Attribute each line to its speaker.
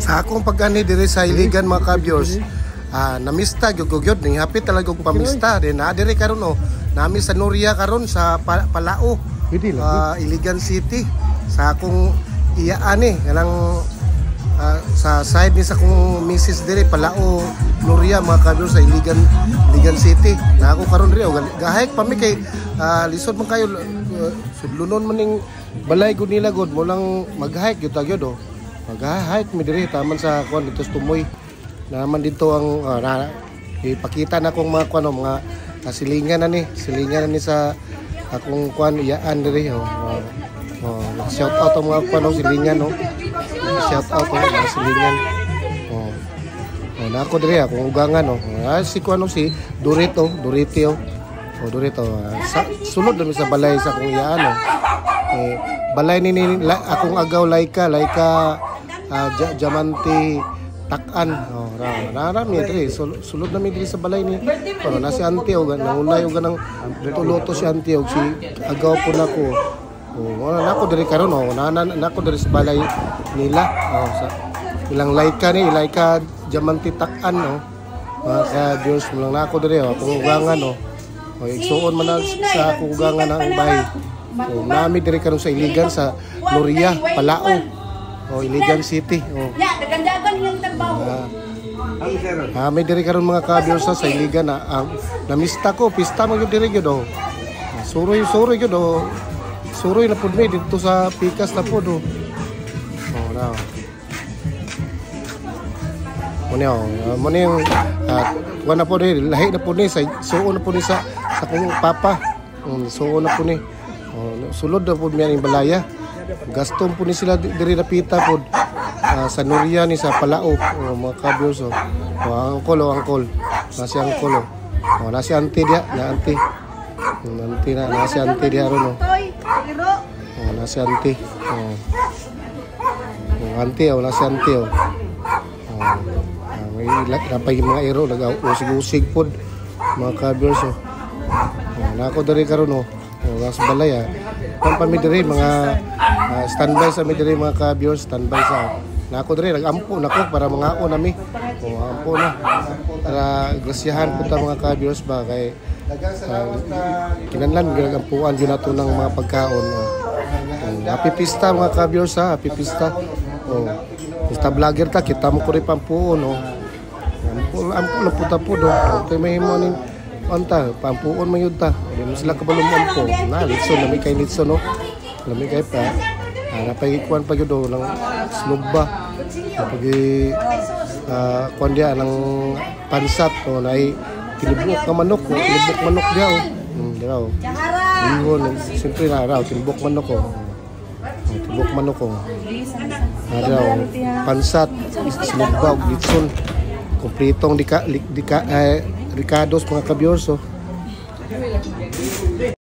Speaker 1: Sa akong pag-ani diri sa Iligan mga ka-viewers, namista gyud ning hapit talaga og pamista din na diri karon nami sa Noria karon sa Palao, Iligan City. Sa akong iyaani kanang sa side ni sa kong misis diri Palao Noria mga ka-viewers sa Iligan City. Na ako karon diri gahayk pa mi kay lisod man kayo sudlunon man ning balay gud nila gud mo lang mag-hike gyud ta gyud mag-hike mi diri taman sa kuan dito sa Tumoy. Naman dito ang ipakita na kong mga kuan mga silingan na ni sa akong kuan iyaan diri shout out ang mga kuan silingan shout out ang mga silingan na ako diri akong ugangan si kuan si Dorito sulod na mi sa balay sa akong iyaan balay ni akong agaw Laika Diamante Takan narami diri sulod na mi diri sa balay ni na si auntie nangulay og ganang luto si auntie og si agaw po nako nako diri karon nako diri sa balay nila sa ilang Laika Diamante Takan kaya Diyos mo lang nako diri akong ugangan igsuon man sa akong ugangan ang bahay. Nami diri karon sa Iligan sa Noria, Palao. Iligan City.
Speaker 2: Dagandagan yung tagbaho.
Speaker 1: May diri karon mga ka-viewers sa Iligan namista ko, pista mo gyud diri gyud Suroy gyud Suroy na pud mi dito sa Pikas na pud na. Muna yung kuha na po ni lahi na po ni suon na po ni sa akong papa suon na po ni sulod na po niya yung balaya gaston po ni sila diri napita po sa Noria ni sa Palao mga ka-viewers angkol nasi angkol nasi auntie dia na auntie nasi auntie dia ron nasi auntie nasi auntie may napay mga ero nag-usig-usig po mga ka-viewers nako diri karon nasa balay pami diri mga standby sa mi diri mga ka-viewers standby sa nako diri nag-ampo nako para mga nami ampo na para grasyahan po ta mga ka-viewers ba kay kinahanglan gagampuan gyud nato ng mga pagkaon happy pista mga ka-viewers happy pista pista vlogger ta kita mo ko rin pampuon ampo na puta po kay may mo ning anta pampuon man yun ta di mo sila kabalong ampo na litson lami kay litson lami kay pa napagikuan pa yun ng slugba napagi kuan dia ng pansat na tinibok ka manok tinibok manok dia ingon siyempre na raw tinibok manok tinibok manok pansat slugba litson kompletong Ricados mga ka-viewers